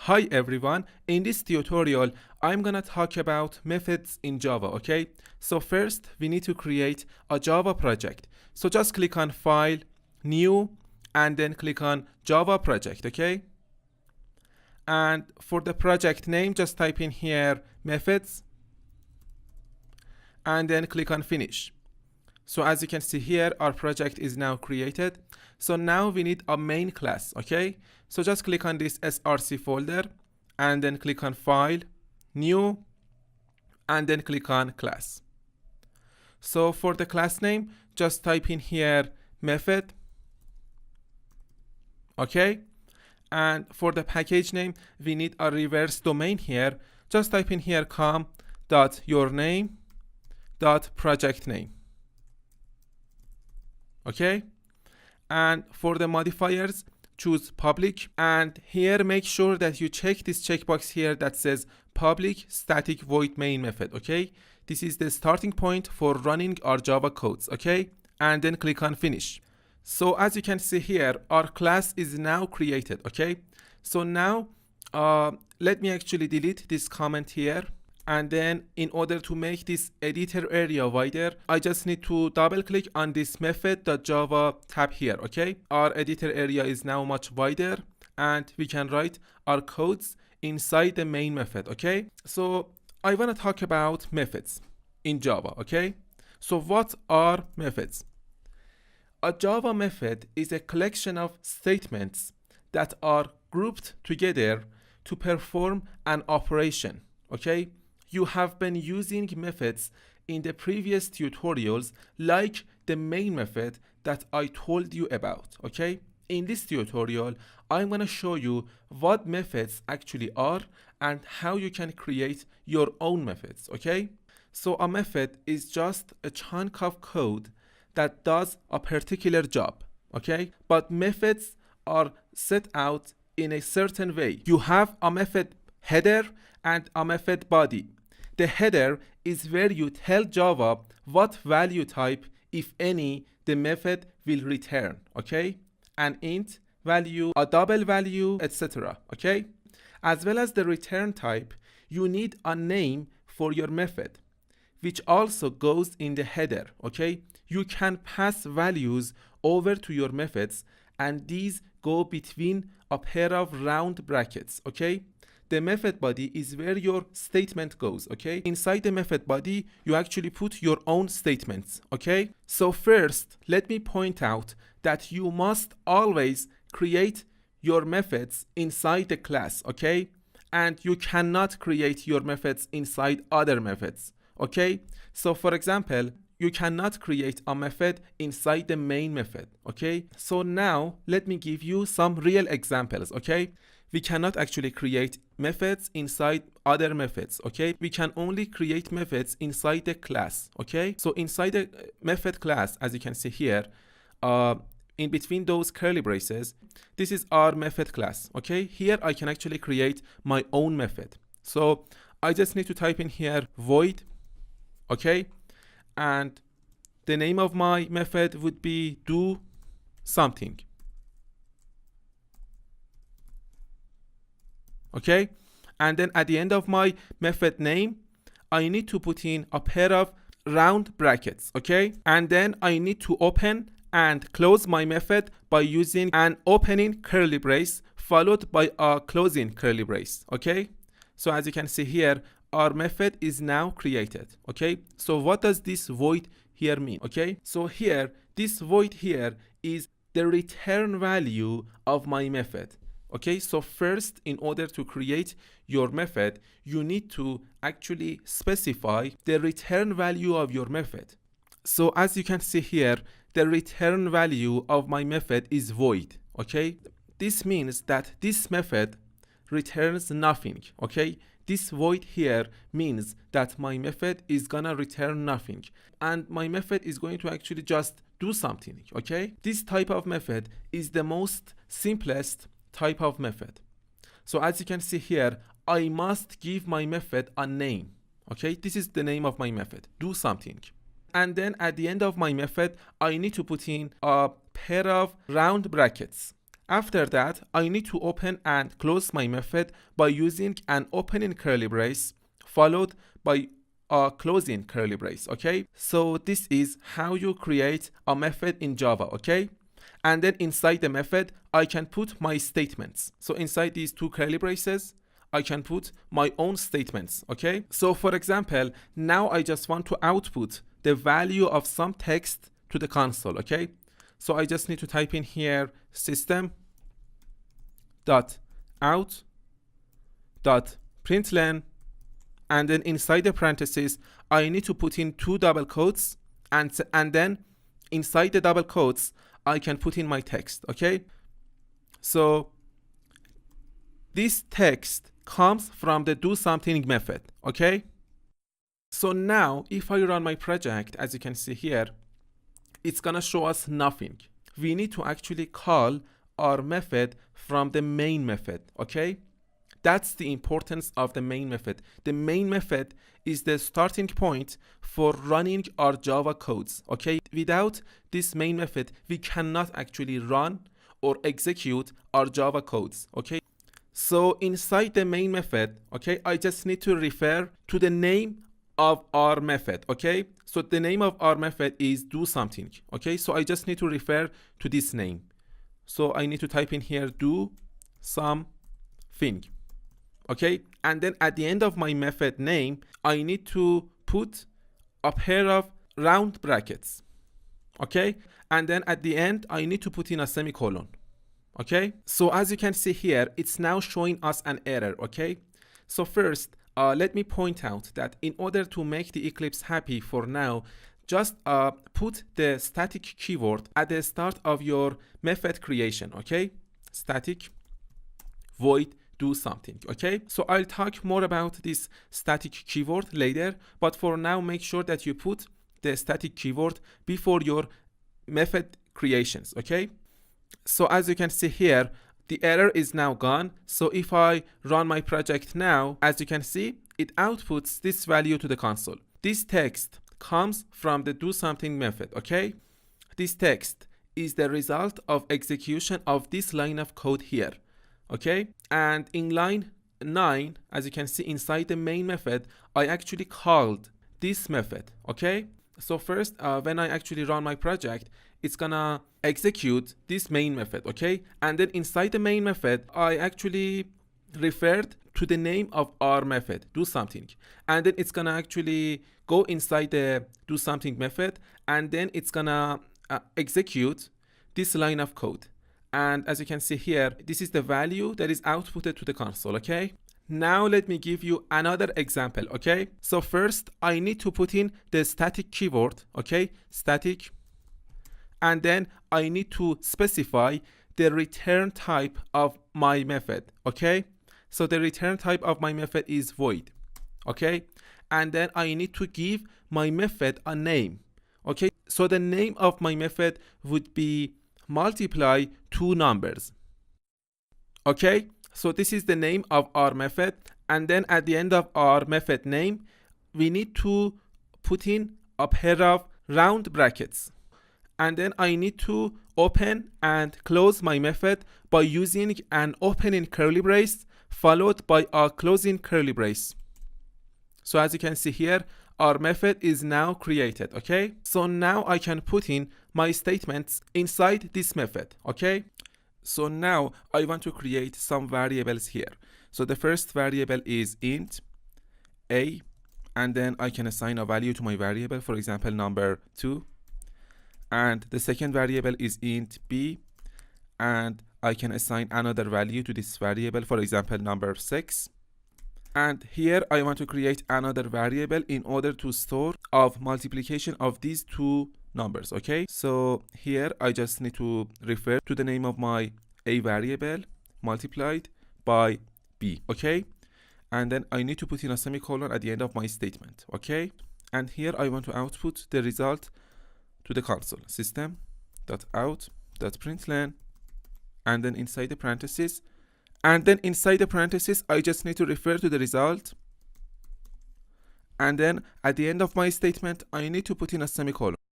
Hi everyone, in this tutorial I'm gonna talk about methods in Java, okay? So first we need to create a Java project. So just click on File, New, and then click on Java Project, okay? And for the project name, just type in here methods and then click on Finish. So as you can see here, our project is now created. So now we need a main class, okay? So just click on this src folder and then click on File, New, and then click on Class. So for the class name, just type in here method, okay? And for the package name, we need a reverse domain here. Just type in here com.yourname.projectname. Okay, and for the modifiers, choose public, and here make sure that you check this checkbox here that says public static void main method. Okay, this is the starting point for running our Java codes. Okay, and then click on Finish. So as you can see here, our class is now created. Okay, so now let me actually delete this comment here. And then in order to make this editor area wider, I just need to double click on this method.java tab here, okay? Our editor area is now much wider and we can write our codes inside the main method, okay? So I want to talk about methods in Java, okay? So what are methods? A Java method is a collection of statements that are grouped together to perform an operation, okay? You have been using methods in the previous tutorials like the main method that I told you about, okay? In this tutorial, I'm gonna show you what methods actually are and how you can create your own methods, okay? So a method is just a chunk of code that does a particular job, okay? But methods are set out in a certain way. You have a method header and a method body. The header is where you tell Java what value type, if any, the method will return, okay? An int value, a double value, etc., okay? As well as the return type, you need a name for your method, which also goes in the header, okay? You can pass values over to your methods and these go between a pair of round brackets, okay? The method body is where your statement goes, okay? Inside the method body, you actually put your own statements, okay? So first, let me point out that you must always create your methods inside the class, okay? And you cannot create your methods inside other methods, okay? So for example, you cannot create a method inside the main method, okay? So now, let me give you some real examples, okay? We cannot actually create methods inside other methods, okay? We can only create methods inside the class, okay? So inside the method class, as you can see here, in between those curly braces, this is our method class, okay? Here I can actually create my own method. So I just need to type in here void, okay? And the name of my method would be do something. Okay, and then at the end of my method name, I need to put in a pair of round brackets, okay? And then I need to open and close my method by using an opening curly brace followed by a closing curly brace, okay? So as you can see here, our method is now created, okay? So what does this void here mean, okay? So here, this void here is the return value of my method. Okay, so first, in order to create your method, you need to actually specify the return value of your method. So as you can see here, the return value of my method is void, okay? This means that this method returns nothing, okay? This void here means that my method is gonna return nothing. And my method is going to actually just do something, okay? This type of method is the most simplest type of method. So as you can see here, I must give my method a name, okay? This is the name of my method, do something. And then at the end of my method, I need to put in a pair of round brackets. After that, I need to open and close my method by using an opening curly brace followed by a closing curly brace, okay? So this is how you create a method in Java, okay? And then inside the method, I can put my statements. So inside these two curly braces, I can put my own statements, okay? So for example, now I just want to output the value of some text to the console, okay? So I just need to type in here system.out.println, and then inside the parentheses, I need to put in 2 double quotes, and then inside the double quotes, I can put in my text, okay? So this text comes from the do something method, okay? So now if I run my project, as you can see here, it's gonna show us nothing. We need to actually call our method from the main method, okay? That's the importance of the main method. The main method is the starting point for running our Java codes, okay? Without this main method, we cannot actually run or execute our Java codes, okay? So inside the main method, okay, I just need to refer to the name of our method, okay? So the name of our method is do something, okay? So I just need to refer to this name. So I need to type in here do something, okay? And then at the end of my method name, I need to put a pair of round brackets, okay? And then at the end, I need to put in a semicolon, okay? So as you can see here, it's now showing us an error, okay? So first, let me point out that in order to make the Eclipse happy for now, just put the static keyword at the start of your method creation, okay? Static void do something, okay? So I'll talk more about this static keyword later, but for now, make sure that you put the static keyword before your method creations, okay? So as you can see here, the error is now gone. So if I run my project now, as you can see, it outputs this value to the console. This text comes from the do something method, okay? This text is the result of execution of this line of code here, okay? And in line 9, as you can see inside the main method, I actually called this method, okay? So first, when I actually run my project, it's gonna execute this main method, okay? And then inside the main method, I actually referred to the name of our method, do something. And then it's gonna actually go inside the do something method, and then it's gonna execute this line of code. And as you can see here, this is the value that is outputted to the console, okay? Now let me give you another example, okay? So first, I need to put in the static keyword, okay? Static. And then I need to specify the return type of my method, okay? So the return type of my method is void, okay? And then I need to give my method a name, okay? So the name of my method would be multiply two numbers, okay? So this is the name of our method. And then at the end of our method name, we need to put in a pair of round brackets. And then I need to open and close my method by using an opening curly brace followed by a closing curly brace. So as you can see here, our method is now created, okay? So now I can put in my statements inside this method, okay? So now I want to create some variables here. So the first variable is int a, and then I can assign a value to my variable, for example, number 2. And the second variable is int b, and I can assign another value to this variable, for example, number 6. And here I want to create another variable in order to store of multiplication of these two numbers, okay? So here I just need to refer to the name of my a variable multiplied by b, okay? And then I need to put in a semicolon at the end of my statement, okay? And here I want to output the result to the console, system.out.println, and then inside the parentheses. And then inside the parentheses, I just need to refer to the result. And then at the end of my statement, I need to put in a semicolon.